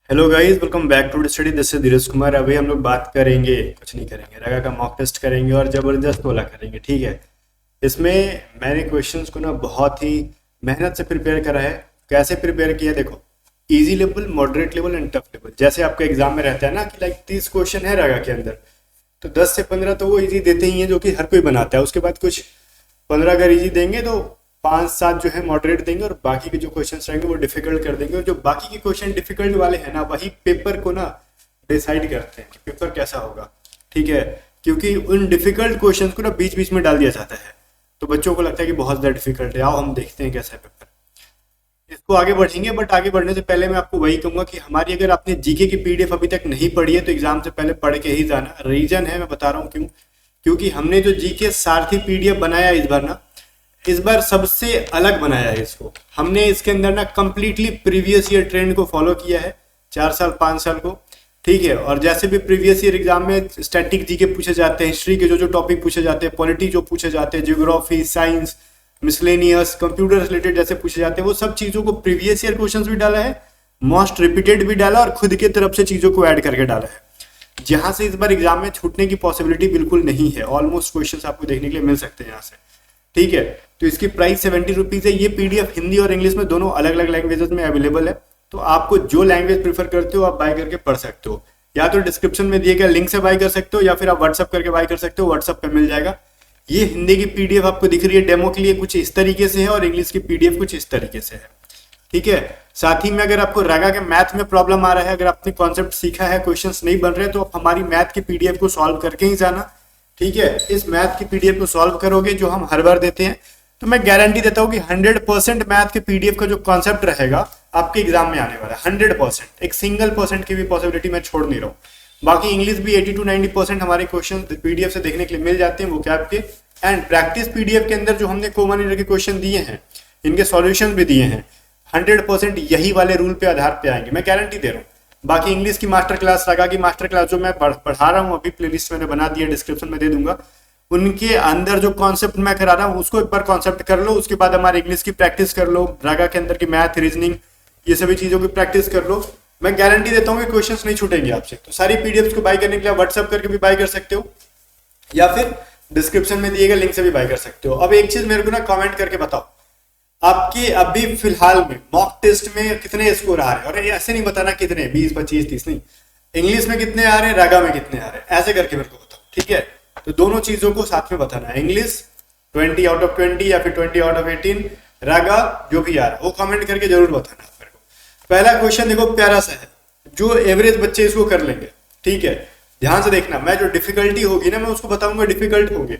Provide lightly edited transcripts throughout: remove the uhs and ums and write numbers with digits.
Hello guys, welcome back to study. This is Dheeraj Kumar. अभी हम लोग बात करेंगे, कुछ नहीं करेंगे, रगा का मॉक टेस्ट करेंगे और जबरदस्त वाला करेंगे। ठीक है। इसमें मैंने क्वेश्चंस को ना बहुत ही मेहनत से प्रिपेयर करा है। कैसे प्रिपेयर किया देखो, easy level, moderate level and tough level. जैसे आपके एग्जाम में रहता है ना कि लाइक 30 क्वेश्चन है रगा के अंदर, तो 10 से 15 तो वो इजी देते ही हैं जो कि हर कोई बनाता है। उसके बाद कुछ 15 अगर इजी देंगे तो 5-7 जो है मॉडरेट देंगे और बाकी के जो क्वेश्चन रहेंगे वो डिफिकल्ट कर देंगे। और जो बाकी के क्वेश्चन डिफिकल्ट वाले हैं ना, वही पेपर को ना डिसाइड करते हैं कि पेपर कैसा होगा। ठीक है। क्योंकि उन डिफिकल्ट क्वेश्चन को ना बीच बीच में डाल दिया जाता है, तो बच्चों को लगता है कि बहुत ज़्यादा डिफिकल्ट है, आओ हम देखते हैं कैसा है पेपर। इसको आगे बढ़ेंगे, बट आगे बढ़ने से पहले मैं आपको वही कहूंगा कि हमारी अगर आपने जीके की पीडीएफ अभी तक नहीं पढ़ी है तो एग्जाम से पहले पढ़ के ही जाना। रीजन है, मैं बता रहा हूँ क्यों। क्योंकि हमने जो जीके सारथी पीडीएफ बनाया इस बार ना, इस बार सबसे अलग बनाया है इसको। हमने इसके अंदर ना कंप्लीटली प्रीवियस ईयर ट्रेंड को फॉलो किया है, 4 साल 5 साल को। ठीक है। और जैसे भी प्रीवियस ईयर एग्जाम में स्टैटिक जीके पूछे जाते हैं, हिस्ट्री के जो जो टॉपिक पूछे जाते हैं, पॉलिटी जो पूछे जाते हैं, geography, science, miscellaneous, computer related जैसे पूछे जाते हैं, वो सब चीजों को प्रीवियस ईयर क्वेश्चंस भी डाला है, मोस्ट रिपीटेड भी डाला और खुद के तरफ से चीजों को ऐड करके डाला है, जहां से इस बार एग्जाम में छूटने की पॉसिबिलिटी बिल्कुल नहीं है। ऑलमोस्ट क्वेश्चंस आपको देखने के लिए मिल सकते हैं यहाँ से। ठीक है। तो इसकी प्राइस 70 रुपीज है। ये पीडीएफ हिंदी और इंग्लिश में दोनों अलग अलग लैंग्वेजेस में अवेलेबल है, तो आपको जो लैंग्वेज प्रीफर करते हो आप बाय करके पढ़ सकते हो। या तो डिस्क्रिप्शन में दिए गए लिंक से बाय कर सकते हो या फिर आप व्हाट्सअप करके बाय कर सकते हो, व्हाट्सअप पे मिल जाएगा। ये हिंदी की पीडीएफ आपको दिख रही है डेमो के लिए कुछ इस तरीके से है और इंग्लिश की पीडीएफ कुछ इस तरीके से है। ठीक है। साथ ही में अगर आपको रगा के मैथ में प्रॉब्लम आ रहा है, अगर आपने कॉन्सेप्ट सीखा है, क्वेश्चंस नहीं बन रहे, तो आप हमारी मैथ की पीडीएफ को सॉल्व करके ही जाना। ठीक है। इस मैथ की पीडीएफ को सॉल्व करोगे जो हम हर बार देते हैं, तो मैं गारंटी देता हूं कि 100% मैथ के पीडीएफ का जो कॉन्सेप्ट रहेगा आपके एग्जाम में आने वाला है। 100%, एक सिंगल परसेंट की भी पॉसिबिलिटी मैं छोड़ नहीं रहा हूँ। बाकी इंग्लिश भी 80 to 90% हमारे क्वेश्चन पीडीएफ से देखने के लिए मिल जाते हैं, वो कैप के। एंड प्रैक्टिस पीडीएफ के अंदर जो हमने कॉमन ईयर के क्वेश्चन दिए हैं, इनके सॉल्यूशन भी दिए हैं, 100% यही वाले रूल पे आधार पे आएंगे, मैं गारंटी दे रहा हूँ। बाकी इंग्लिश की मास्टर क्लास, रगा की मास्टर क्लास जो मैं पढ़ा रहा हूँ अभी, प्लेलिस्ट मैंने बना दिया, डिस्क्रिप्शन में दे दूंगा। उनके अंदर जो कॉन्सेप्ट मैं करा रहा हूँ उसको एक बार कॉन्सेप्ट कर लो, उसके बाद हमारे इंग्लिश की प्रैक्टिस कर लो, रगा के अंदर की मैथ, रीजनिंग, ये सभी चीजों की प्रैक्टिस कर लो। मैं गारंटी देता हूँ कि क्वेश्चंस नहीं छूटेंगे आपसे। तो सारी पीडीएफ को बाय करने के लिए व्हाट्सएप करके भी बाय कर सकते हो या फिर डिस्क्रिप्शन में दिए गए लिंक से भी बाय कर सकते हो। अब एक चीज मेरे को ना कमेंट करके बताओ, आपके अभी फिलहाल में मॉक टेस्ट में कितने स्कोर आ रहे हैं। और ऐसे नहीं बताना कितने, 20 25 30 नहीं, इंग्लिश में कितने आ रहे हैं, रगा में कितने आ रहे हैं, ऐसे करके मेरे को बताओ। ठीक है। तो दोनों चीजों को साथ में बताना है। इंग्लिश 20 आउट ऑफ 20 या फिर 20 आउट ऑफ 18, रगा जो भी आ रहा है वो कमेंट करके जरूर बताना मेरे को। पहला क्वेश्चन देखो, प्यारा सा है, जो एवरेज बच्चे इसको कर लेंगे। ठीक है। ध्यान से देखना, मैं जो डिफिकल्टी होगी ना मैं उसको बताऊंगा डिफिकल्ट होगी।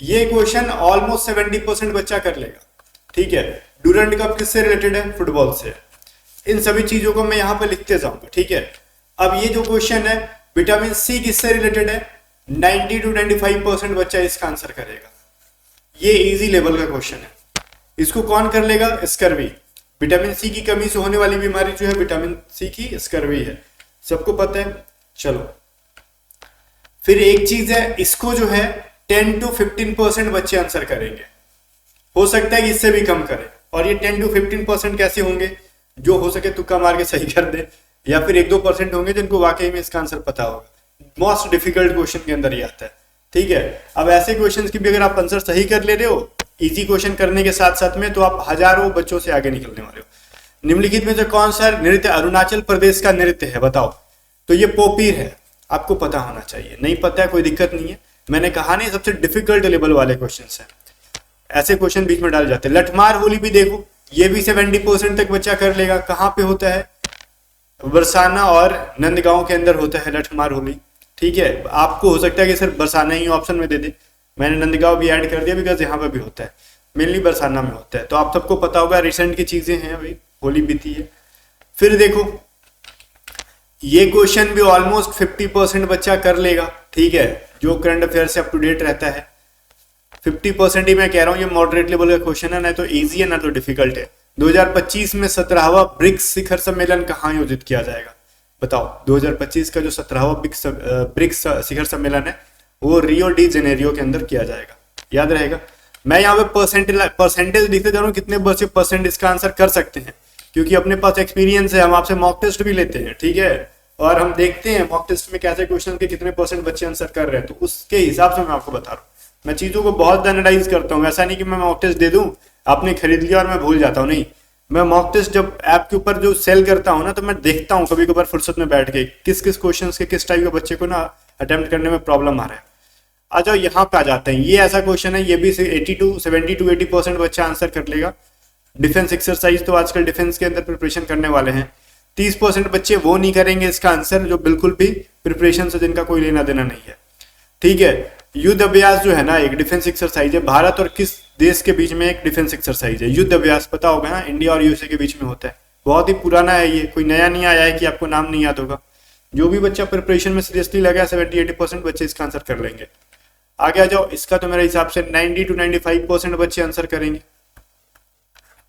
ये क्वेश्चन ऑलमोस्ट 70% बच्चा कर लेगा। ठीक है। डूरंड कप किससे रिलेटेड है, फुटबॉल से। इन सभी चीजों को मैं यहाँ पे लिखते जाऊंगा। ठीक है। अब ये जो क्वेश्चन है, विटामिन सी किससे रिलेटेड है, 90 to 95% बच्चा इसका आंसर करेगा। ये इजी लेवल का क्वेश्चन है। इसको कौन कर लेगा, स्कर्वी। विटामिन सी की कमी से होने वाली बीमारी जो है विटामिन सी की स्कर्वी है, सबको पता है। चलो, फिर एक चीज है, इसको जो है 10 to 15% बच्चे आंसर करेंगे। हो सकता है कि इससे भी कम करें। और ये 10 to 15% कैसे होंगे, जो हो सके तुक्का मार के सही कर दे, या फिर 1-2% होंगे जिनको वाकई में इसका आंसर पता होगा। मोस्ट डिफिकल्ट क्वेश्चन के अंदर ये आता है। ठीक है। अब ऐसे क्वेश्चन की भी अगर आप आंसर सही कर ले रहे हो इजी क्वेश्चन करने के साथ साथ में, तो आप हजारों बच्चों से आगे निकलने वाले हो। निम्नलिखित में से कौन सा नृत्य अरुणाचल प्रदेश का नृत्य है, बताओ। तो ये पोपीर है, आपको पता होना चाहिए। नहीं पता है कोई दिक्कत नहीं है, मैंने कहा नहीं सबसे डिफिकल्ट लेवल वाले क्वेश्चन है, ऐसे क्वेश्चन बीच में डाल जाते हैं। लठमार होली भी देखो, ये भी 70% तक बच्चा कर लेगा। कहाँ पे होता है, बरसाना और नंदगांव के अंदर होता है लठमार होली। ठीक है। आपको हो सकता है कि सिर्फ बरसाना ही ऑप्शन में दे दे, मैंने नंदगांव भी ऐड कर दिया बिकॉज यहाँ पे भी होता है, मेनली बरसाना में होता है। तो आप सबको पता होगा, रिसेंट की चीजें हैं, अभी होली बीती है। फिर देखो, ये क्वेश्चन भी ऑलमोस्ट 50% बच्चा कर लेगा। ठीक है। जो करंट अफेयर से अप टू डेट रहता है 50% ही मैं कह रहा हूँ। ये मॉडरेट लेवल का क्वेश्चन है, ना तो इजी है ना तो डिफिकल्ट है। 2025 में 17वां ब्रिक्स शिखर सम्मेलन कहाँ आयोजित किया जाएगा, बताओ। 2025 का जो 17वां ब्रिक्स शिखर सम्मेलन है वो रियो डी जेनेरियो के अंदर किया जाएगा, याद रहेगा। मैं यहाँ पे परसेंटेज लिखते जा रहा हूँ, कितने बच्चे परसेंट इसका आंसर कर सकते हैं। क्योंकि अपने पास एक्सपीरियंस है, हम आपसे मॉक टेस्ट भी लेते हैं, ठीक है, और हम देखते हैं मॉक टेस्ट में कैसे क्वेश्चन के कितने % बच्चे आंसर कर रहे हैं, तो उसके हिसाब से मैं आपको बता रहा हूँ। मैं चीजों को बहुत एनालाइज करता हूँ, ऐसा नहीं कि मैं मॉक टेस्ट दे दूं, आपने खरीद लिया और मैं भूल जाता हूँ, नहीं। मैं मॉक टेस्ट जब ऐप के ऊपर जो सेल करता हूँ ना, तो मैं देखता हूँ कभी कभार फुर्सत में बैठ के किस किस क्वेश्चंस के किस टाइप के बच्चे को ना अटेम्प्ट करने में प्रॉब्लम आ रहा है। आ जाओ यहाँ पे आ जाते हैं। ये ऐसा क्वेश्चन है, ये भी 70 to 80% बच्चा आंसर कर लेगा। डिफेंस एक्सरसाइज, तो आजकल डिफेंस के अंदर प्रिपरेशन करने वाले हैं, 30% बच्चे वो नहीं करेंगे इसका आंसर जो बिल्कुल भी प्रिपरेशन से जिनका कोई लेना देना नहीं है, ठीक है। युद्ध अभ्यास जो है ना, एक डिफेंस एक्सरसाइज है। भारत और किस देश के बीच में एक डिफेंस एक्सरसाइज है? युद्ध अभ्यास, पता होगा ना, इंडिया और यूएसए के बीच में होता है। बहुत ही पुराना है ये, कोई नया नहीं आया है कि आपको नाम नहीं याद होगा। जो भी बच्चा प्रिपरेशन में सीरियसली लगा, 70-80% बच्चे इसका आंसर कर लेंगे। आगे आ जाओ, इसका तो मेरे हिसाब से 90 to 95% बच्चे आंसर करेंगे।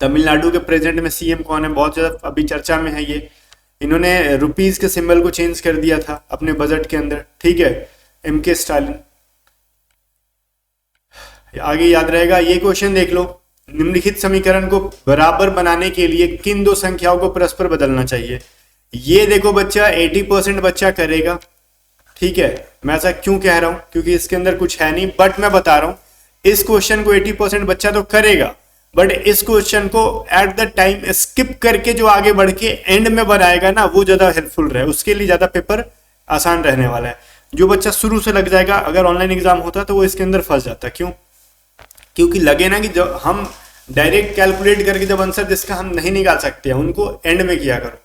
तमिलनाडु के प्रेसिडेंट में सीएम कौन है? बहुत ज्यादा अभी चर्चा में है ये। इन्होंने रुपीज के सिंबल को चेंज कर दिया था अपने बजट के अंदर, ठीक है, MK स्टालिन। आगे याद रहेगा, ये क्वेश्चन देख लो, निम्नलिखित समीकरण को बराबर बनाने के लिए किन दो संख्याओं को परस्पर बदलना चाहिए? ये देखो बच्चा, 80% बच्चा करेगा, ठीक है। मैं ऐसा क्यों कह रहा हूं? क्योंकि इसके अंदर कुछ है नहीं, बट मैं बता रहा हूं इस क्वेश्चन को 80% बच्चा तो करेगा, बट इस क्वेश्चन को एट द टाइम स्किप करके जो आगे बढ़ के एंड में बनाएगा ना, वो ज्यादा हेल्पफुल रहे, उसके लिए ज्यादा पेपर आसान रहने वाला है। जो बच्चा शुरू से लग जाएगा, अगर ऑनलाइन एग्जाम होता तो वो इसके अंदर फंस जाता। क्यों? क्योंकि लगे ना कि जब हम डायरेक्ट कैलकुलेट करके जब आंसर जिसका हम नहीं निकाल सकते हैं, उनको एंड में किया करो,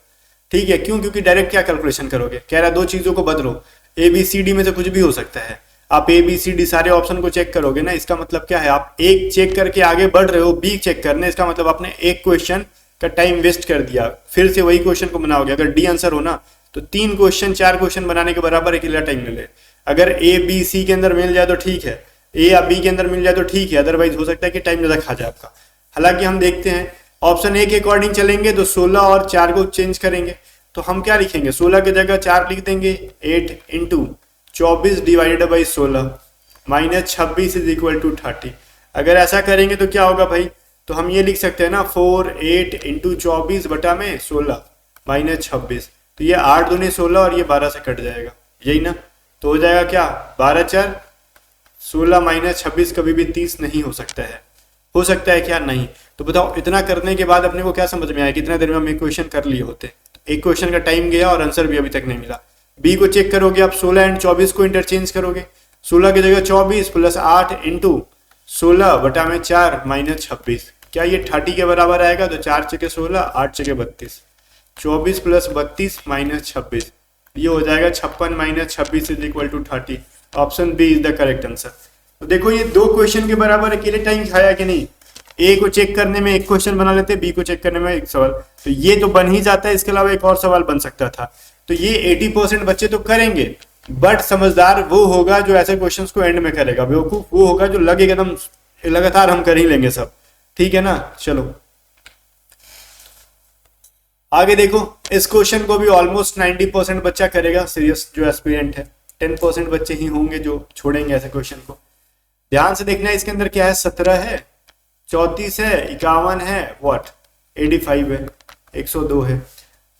ठीक है। क्यों? क्योंकि डायरेक्ट क्या कैलकुलेशन करोगे? कह रहा 2 चीजों को बदलो, ABCD में से कुछ भी हो सकता है। आप ABCD सारे ऑप्शन को चेक करोगे ना, इसका मतलब क्या है? आप एक चेक करके आगे बढ़ रहे हो, B चेक करने, इसका मतलब आपने एक क्वेश्चन का टाइम वेस्ट कर दिया, फिर से वही क्वेश्चन को बनाओगे। अगर D आंसर हो ना, तो 3 क्वेश्चन 4 क्वेश्चन बनाने के बराबर अकेला टाइम मिले। अगर ABC के अंदर मिल जाए तो ठीक है, A या B के अंदर मिल जाए तो ठीक है, अदरवाइज हो सकता है कि टाइम ज्यादा खा जाए आपका। हालांकि हम देखते हैं ऑप्शन A के अकॉर्डिंग चलेंगे तो 16 और 4 को चेंज करेंगे, तो हम क्या लिखेंगे? 16 की जगह 4 लिख देंगे। 8 into 24 divided by 16 minus 26 is equal to 30। अगर ऐसा करेंगे तो क्या होगा भाई? तो हम ये लिख सकते हैं ना, 4 8 इंटू 24 बटा में 16 माइनस 26, तो ये 8 दूनी 16 और ये 12 से कट जाएगा, यही ना। तो हो जाएगा क्या? 12 4 16 माइनस 26 कभी भी 30 नहीं हो सकता है। हो सकता है क्या? नहीं। तो बताओ, इतना करने के बाद अपने को क्या समझ में आया? कितना देर में हम एक क्वेश्चन कर लिए होते। एक क्वेश्चन का टाइम गया और आंसर भी अभी तक नहीं मिला। बी को चेक करोगे आप, 16 एंड 24 को इंटरचेंज करोगे, 16 की जगह 24 प्लस 8 इंटू 16 बटा में 4 माइनस 26, क्या ये 30 के बराबर आएगा? तो 4 चके 16, 8 चके 32, 24 प्लस 32 माइनस 26, ये हो जाएगा 56 minus 26 is equal to 30। Option B is the correct answer. तो देखो, ये 2 क्वेश्चन के बराबर अकेले टाइम खाया कि नहीं? ए को चेक करने में एक क्वेश्चन बना लेते, बी को चेक करने में एक सवाल, तो ये तो बन ही जाता है। इसके अलावा एक और सवाल बन सकता था। तो ये 80% बच्चे तो करेंगे, बट समझदार वो होगा जो ऐसे क्वेश्चंस को एंड में करेगा। बेवकूफ वो होगा जो लगेगा एकदम लगातार हम कर ही लेंगे सब, ठीक है ना। चलो आगे देखो, इस क्वेश्चन को भी ऑलमोस्ट 90% बच्चा करेगा, सीरियस जो एस्पिरेंट है। 10% बच्चे ही होंगे जो छोड़ेंगे ऐसे क्वेश्चन को। ध्यान से देखना है, इसके अंदर क्या है? 17 है, 34 है, 51 है, व्हाट 85 है, 102 है।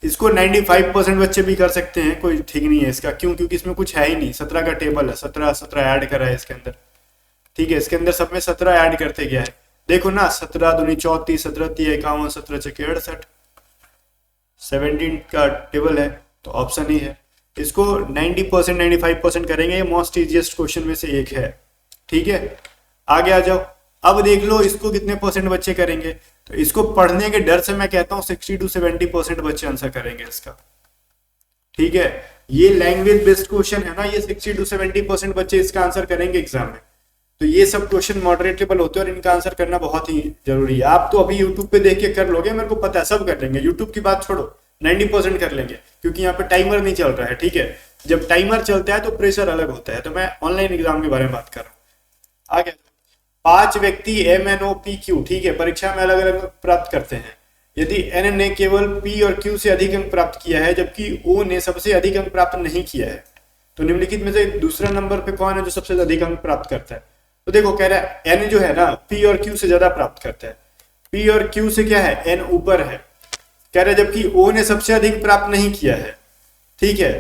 इसको 95% बच्चे भी कर सकते हैं, कोई ठीक नहीं है इसका। क्यों? क्योंकि इसमें कुछ है ही नहीं। 17 का टेबल है, 17 ऐड करा है इसके अंदर, ठीक है। इसके अंदर सब में 17 ऐड करते गया है। देखो ना, 17 दूनी 34, 17 तिया 51, 17 चके 68, 17 का टेबल है, तो ऑप्शन ही है। इसको 90% 95% करेंगे, ये मोस्ट इजिएस्ट क्वेश्चन में से एक है, ठीक है। आगे आ जाओ, अब देख लो इसको कितने % बच्चे करेंगे। तो इसको पढ़ने के डर से मैं कहता हूं 60 to 70% बच्चे आंसर करेंगे इसका, ठीक है। ये लैंग्वेज बेस्ड क्वेश्चन है ना, ये 60 to 70% बच्चे इसका आंसर करेंगे एग्जाम में। तो ये सब क्वेश्चन मॉडरेटेबल होते हैं और इनका आंसर करना बहुत ही जरूरी है। आप तो अभी यूट्यूब पे देख के कर लोगे, मेरे को पता है सब कर लेंगे। यूट्यूब की बात छोड़ो, 90% कर लेंगे, क्योंकि यहाँ पे टाइमर नहीं चल रहा है, ठीक है। जब टाइमर चलता है तो प्रेशर अलग होता है। तो मैं ऑनलाइन एग्जाम के बारे में बात कर रहा हूँ। आगे 5 व्यक्ति MNOPQ, ठीक है, परीक्षा में अलग अलग प्राप्त करते हैं। यदि N ने केवल P और Q से अधिक अंक प्राप्त किया है, जबकि O ने सबसे अधिक अंक प्राप्त नहीं किया है, तो निम्नलिखित में से दूसरा नंबर पे कौन है जो सबसे अधिक अंक प्राप्त करता है? तो देखो, कह रहा है N जो है ना, P और Q से ज्यादा प्राप्त करता है। P और Q से क्या है? N ऊपर है। कह रहे जबकि ओ ने सबसे अधिक प्राप्त नहीं किया है, ठीक है,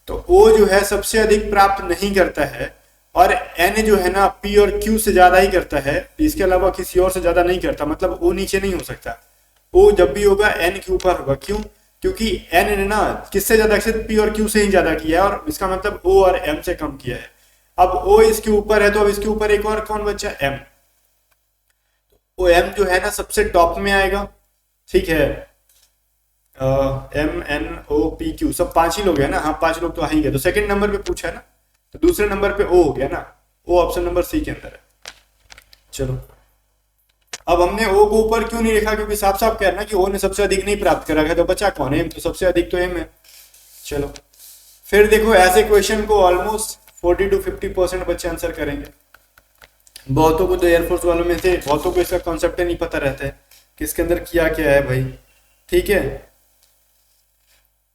तो ओ जो है सबसे अधिक प्राप्त नहीं करता है और एन जो है ना पी और क्यू से ज्यादा ही करता है, इसके अलावा किसी और से ज्यादा नहीं करता, मतलब ओ नीचे नहीं हो सकता। ओ जब भी होगा एन के ऊपर होगा, क्यों? क्योंकि एन ने ना किससे ज्यादा एक्सेस पी और क्यू से ही ज्यादा किया है और इसका मतलब ओ और एम से कम किया है। अब ओ इसके ऊपर है तो अब इसके ऊपर एक और कौन बचा? एम। ओ एम जो है ना सबसे टॉप में आएगा, ठीक है, M N O P Q सब 5 ही लोग हैं ना, हाँ 5 लोग तो आ ही गए, तो सेकंड नंबर पे पूछा है ना, तो दूसरे नंबर पे ओ हो गया ना, ओ ऑप्शन नंबर सी के अंदर है। चलो अब हमने ओ को ऊपर क्यों नहीं लिखा? क्योंकि साफ साफ कह रहा है ना कि ओ ने सबसे अधिक नहीं प्राप्त करा है, तो बचा कौन है? एम, तो सबसे अधिक तो एम है। चलो फिर देखो ऐसे क्वेश्चन को ऑलमोस्ट 40 to 50% बच्चे आंसर करेंगे। बहुतों को तो एयरफोर्स वालों में से बहुतों को इसका कॉन्सेप्ट नहीं पता रहता है कि इसके अंदर किया क्या है भाई, ठीक है,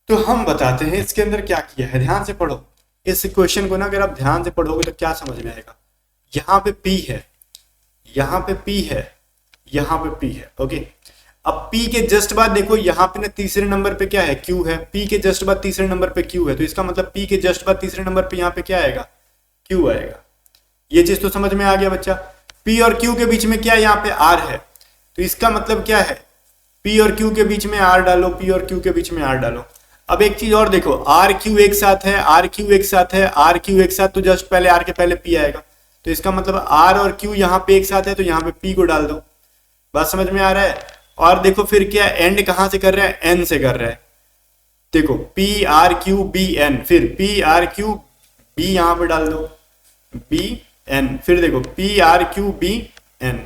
तो हम बताते हैं इसके अंदर क्या किया है। ध्यान से पढ़ो इस क्वेश्चन को ना, अगर आप ध्यान से पढ़ोगे तो क्या समझ में आएगा। यहाँ पे P है, यहाँ पे P है, यहाँ पे P है, ओके। अब P के जस्ट बाद देखो यहाँ पे ना तीसरे नंबर पे क्या है? Q है। P के जस्ट बाद तीसरे नंबर पे Q है, तो इसका मतलब P के जस्ट बाद तीसरे नंबर पे यहाँ पे क्या आएगा? Q आएगा। ये चीज तो समझ में आ गया बच्चा। P और Q के बीच में क्या है? यहाँ पे R है, तो इसका मतलब क्या है? P और Q के बीच में R डालो, P और Q के बीच में R डालो। अब एक चीज और देखो, आर क्यू एक साथ है, आर क्यू एक साथ है, आर क्यू एक साथ, तो जस्ट पहले आर के पहले पी आएगा, तो इसका मतलब आर और क्यू यहाँ पे एक साथ है, तो यहाँ पे पी को डाल दो। बात समझ में आ रहा है? और देखो फिर क्या एंड कहां से कर रहा है? एन से कर रहा है। देखो P R Q B N, फिर पी आर क्यू बी यहाँ पे डाल दो, बी एन, फिर देखो P R Q B N,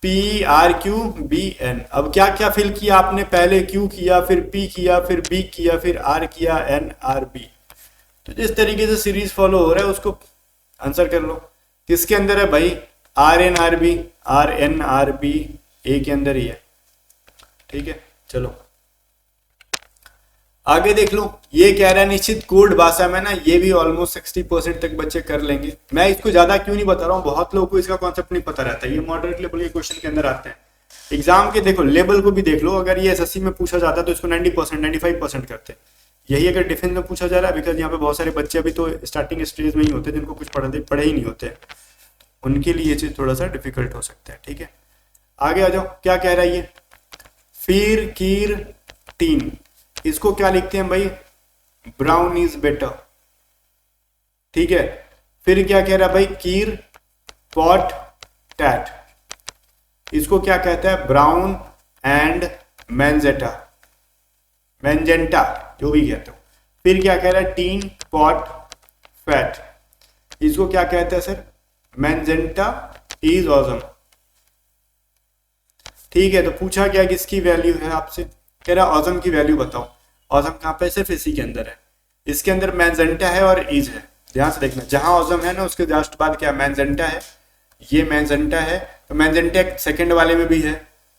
P R Q B N. अब क्या क्या फिल किया आपने? पहले क्यू किया, फिर पी किया, फिर बी किया, फिर आर किया, एन आर बी। तो जिस तरीके से सीरीज फॉलो हो रहा है उसको आंसर कर लो। किसके अंदर है भाई? R N R B, R N R B A के अंदर ही है, ठीक है। चलो आगे देख लो, ये कह रहा है निश्चित कोड भाषा में ना, ये भी ऑलमोस्ट 60% तक बच्चे कर लेंगे। मैं इसको ज्यादा क्यों नहीं बता रहा हूँ, बहुत लोगों को इसका कॉन्सेप्ट नहीं पता रहता है, ये मॉडरेट लेवल के क्वेश्चन के अंदर आते हैं। एग्जाम के देखो लेवल को भी देख लो, अगर ये एसएससी में पूछा जाता है तो इसको 90% 95% करते हैं। यही अगर डिफेंस में पूछा जा रहा है, बिकॉज यहाँ पे बहुत सारे बच्चे अभी तो स्टार्टिंग स्टेज में ही होते हैं जिनको कुछ पढ़े ही नहीं होते, उनके लिए ये चीज थोड़ा सा डिफिकल्ट हो सकता है, ठीक है। आगे आ जाओ, क्या कह रहा है ये? फिर कीर टीन, इसको क्या लिखते हैं भाई? ब्राउन इज बेटर, ठीक है। फिर क्या कह रहा है भाई? कीर पॉट टैट, इसको क्या कहता है? ब्राउन एंड मैंजेटा, मैंजेंटा जो भी कहते हो। फिर क्या कह रहा है? टीन पॉट फैट, इसको क्या कहते हैं सर? मैंजेंटा इज ऑसम, ठीक है। तो पूछा क्या किसकी वैल्यू है आपसे? कह रहा ऑसम की वैल्यू बताओ। ऑसम कहाँ पे? सिर्फ इसी के अंदर है, इसके अंदर मैंजेंटा है और इज है। ध्यान से देखना, जहां ऑसम है ना उसके जस्ट बाद क्या? मैंजेंटा है, ये मैंजेंटा है, तो मैंजेंटा सेकंड वाले में भी है,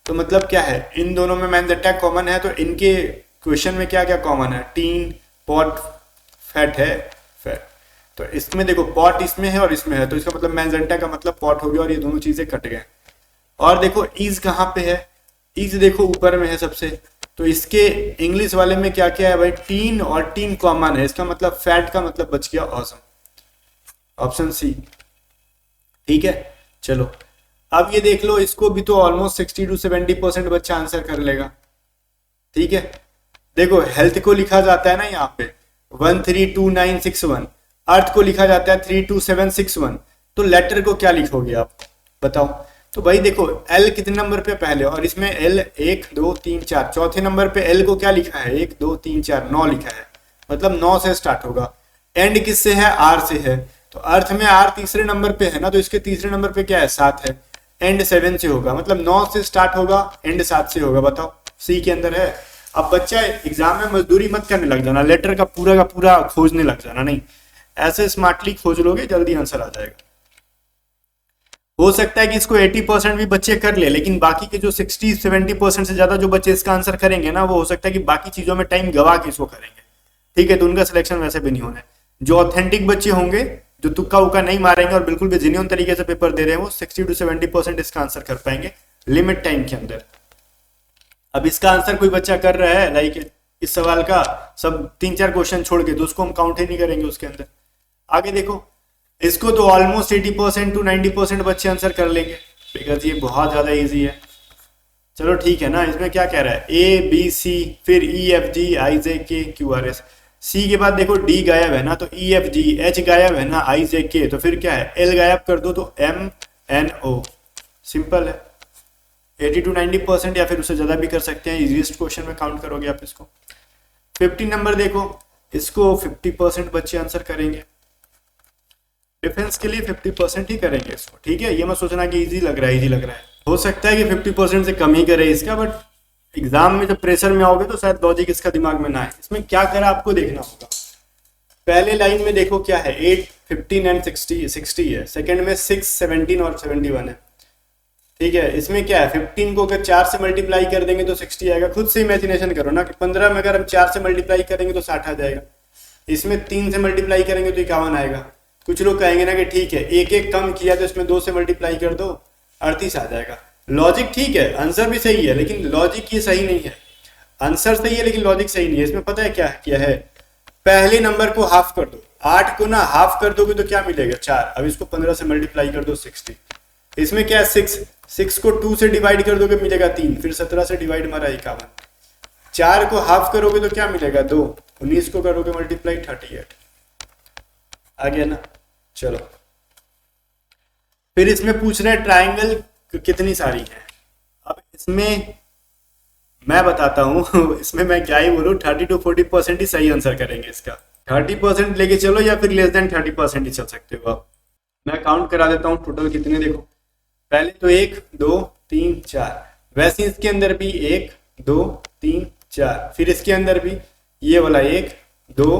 तो मतलब क्या है? इन दोनों में मैंजेंटा कॉमन है, तो इनके क्वेश्चन में क्या क्या कॉमन है? टीन पॉट फैट है, फैट। तो इसमें देखो पॉट इसमें है और इसमें है, तो इसका मतलब मैंजेंटा का मतलब पॉट हो गया और ये दोनों चीजें कट गए। और देखो इज कहाँ पे है? इज देखो ऊपर में है सबसे, तो इसके इंग्लिश वाले में क्या क्या है भाई? टीन और टीन कॉमन है, इसका मतलब फैट का मतलब बच गया ऑसम, ऑप्शन सी, ठीक है। चलो अब ये देख लो, इसको भी तो ऑलमोस्ट 60 to 70% बच्चा आंसर कर लेगा, ठीक है। देखो हेल्थ को लिखा जाता है ना यहाँ पे 132961, अर्थ को लिखा जाता है 32761, तो लेटर को क्या लिखोगे आप बताओ? तो भाई देखो एल कितने नंबर पे? पहले, और इसमें एल 1 2 3 4, चौथे नंबर पे एल को क्या लिखा है? 1 2 3 4 9 लिखा है, मतलब 9 से स्टार्ट होगा। एंड किससे है? आर से है, तो अर्थ में आर तीसरे नंबर पे है ना, तो इसके तीसरे नंबर पे क्या है? 7 है। एंड 7 से होगा, मतलब 9 से स्टार्ट होगा, एंड 7 से होगा, बताओ सी के अंदर है। अब बच्चा एग्जाम में मजदूरी मत करने लग जाना, लेटर का पूरा खोजने लग जाना, नहीं, ऐसे स्मार्टली खोज लोगे जल्दी आंसर आ जाएगा। हो सकता है कि इसको 80% भी बच्चे कर ले, लेकिन बाकी के जो 60-70% से ज्यादा जो बच्चे इसका आंसर करेंगे ना, वो हो सकता है कि बाकी चीजों में टाइम गवा के इसको करेंगे, ठीक है। तो उनका सिलेक्शन वैसे भी नहीं होना है। जो ऑथेंटिक बच्चे होंगे, जो तुक्का उक्का नहीं मारेंगे और बिल्कुल भी जेन्युइन तरीके से पेपर दे रहे हैं, वो 60 to 70% इसका आंसर कर पाएंगे लिमिट टाइम के अंदर। अब इसका आंसर कोई बच्चा कर रहा है लाइक इस सवाल का सब 3-4 क्वेश्चन छोड़ के, तो उसको हम काउंट ही नहीं करेंगे उसके अंदर। आगे देखो, इसको तो ऑलमोस्ट 80% टू 90% बच्चे आंसर कर लेंगे बिकॉज ये बहुत ज़्यादा ईजी है। चलो ठीक है ना, इसमें क्या कह रहा है, ए बी सी फिर ई एफ जी आई जे के क्यू आर एस। सी के बाद देखो डी गायब है ना, तो ई एफ जी, एच गायब है ना, आई जे के, तो फिर क्या है, एल गायब कर दो तो एम एन ओ। सिंपल है, 80 टू 90% या फिर उससे ज़्यादा भी कर सकते हैं, इजीएस्ट क्वेश्चन में काउंट करोगे आप इसको। 50 नंबर देखो, इसको 50% बच्चे आंसर करेंगे, डिफेंस के लिए 50% ही करेंगे इसको, ठीक है। ये मत सोचना कि इजी लग रहा है, इजी लग रहा है, हो सकता है कि 50% से कम ही करे इसका, बट एग्जाम में जब प्रेशर में आओगे तो शायद लॉजिक इसका दिमाग में ना आए। इसमें क्या करा आपको देखना होगा, पहले लाइन में देखो क्या है, 8 15 एंड 60 है, सेकंड में 6 17 और 71 है, ठीक है। इसमें क्या है, 15 को अगर 4 से मल्टीप्लाई कर देंगे तो 60 आएगा। खुद से इमेजिनेशन करो ना कि 15 में अगर हम 4 से मल्टीप्लाई करेंगे तो 60 आ जाएगा, इसमें 3 से मल्टीप्लाई करेंगे तो 51 आएगा। कुछ लोग कहेंगे ना कि ठीक है एक एक कम किया तो इसमें 2 से मल्टीप्लाई कर दो 38 आ जाएगा। लॉजिक ठीक है, आंसर भी सही है, लेकिन लॉजिक ये सही नहीं है। आंसर सही है लेकिन लॉजिक सही नहीं है। इसमें पता है क्या किया है, पहले नंबर को हाफ कर दो, 8 को ना हाफ कर दोगे तो क्या मिलेगा, 4। अब इसको 15 से मल्टीप्लाई कर दो 60। इसमें क्या है, 6 को 2 से डिवाइड कर दोगे मिलेगा 3, फिर 17 से डिवाइड मारा 51। 4 को हाफ करोगे तो क्या मिलेगा 2, 19 को करोगे मल्टीप्लाई 38 आ गया ना। चलो फिर इसमें पूछ रहे हैं ट्राइंगल कितनी सारी है। अब इसमें मैं बताता हूँ इसमें मैं क्या ही बोलूँ, 30 to 40% ही सही आंसर करेंगे इसका। 30% लेके चलो या फिर लेस देन 30% ही चल सकते हो आप। मैं काउंट करा देता हूँ टोटल कितने, देखो पहले तो 1 2 3 4, वैसे इसके अंदर भी 1 2 3 4, फिर इसके अंदर भी ये वाला 1 2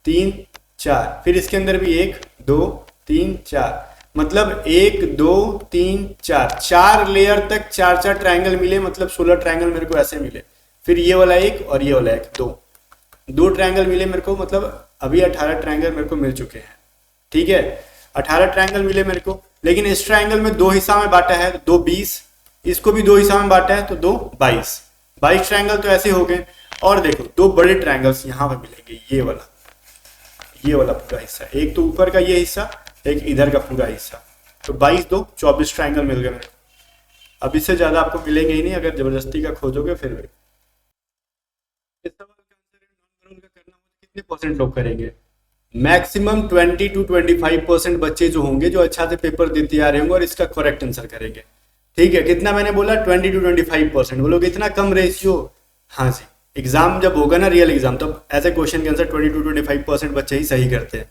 3 4, फिर इसके अंदर भी 1 2 3 4, मतलब 1 2 3 4, 4 लेयर तक 4 ट्रायंगल मिले, मतलब 16 ट्रायंगल मेरे को ऐसे मिले। फिर ये वाला 1 और ये वाला 1 दो ट्रायंगल मिले मेरे को, मतलब अभी 18 ट्रायंगल मेरे को मिल चुके हैं, ठीक है। 18 ट्रायंगल मिले मेरे को, लेकिन इस ट्रायंगल में 2 हिस्सा में बांटा है, 2 20, इसको भी 2 हिस्सा में बांटा है तो 2 22 ट्रायंगल तो ऐसे हो गए। और देखो 2 बड़े ट्रायंगल्स यहाँ पे मिलेंगे, ये वाला पूरा हिस्सा, एक तो ऊपर का ये हिस्सा, एक इधर का पूरा हिस्सा, तो 22 2 24 ट्रायंगल मिल गए मेरे को। अब इससे ज्यादा आपको मिलेंगे ही नहीं, अगर जबरदस्ती का खोजोगे फिर भी। इस सवाल का आंसर नॉन का करना हो कितने परसेंट लोग करेंगे, मैक्सिमम 20 to 25% बच्चे जो होंगे जो अच्छा से पेपर देते आ रहे होंगे और इसका करेक्ट आंसर करेंगे, ठीक है। कितना मैंने बोला, 20 to 25%। बोलोगे इतना कम रेशियो, हाँ जी, एग्जाम जब होगा ना रियल एग्जाम, तो ऐसे क्वेश्चन के आंसर 20 to 25% बच्चे ही सही करते हैं।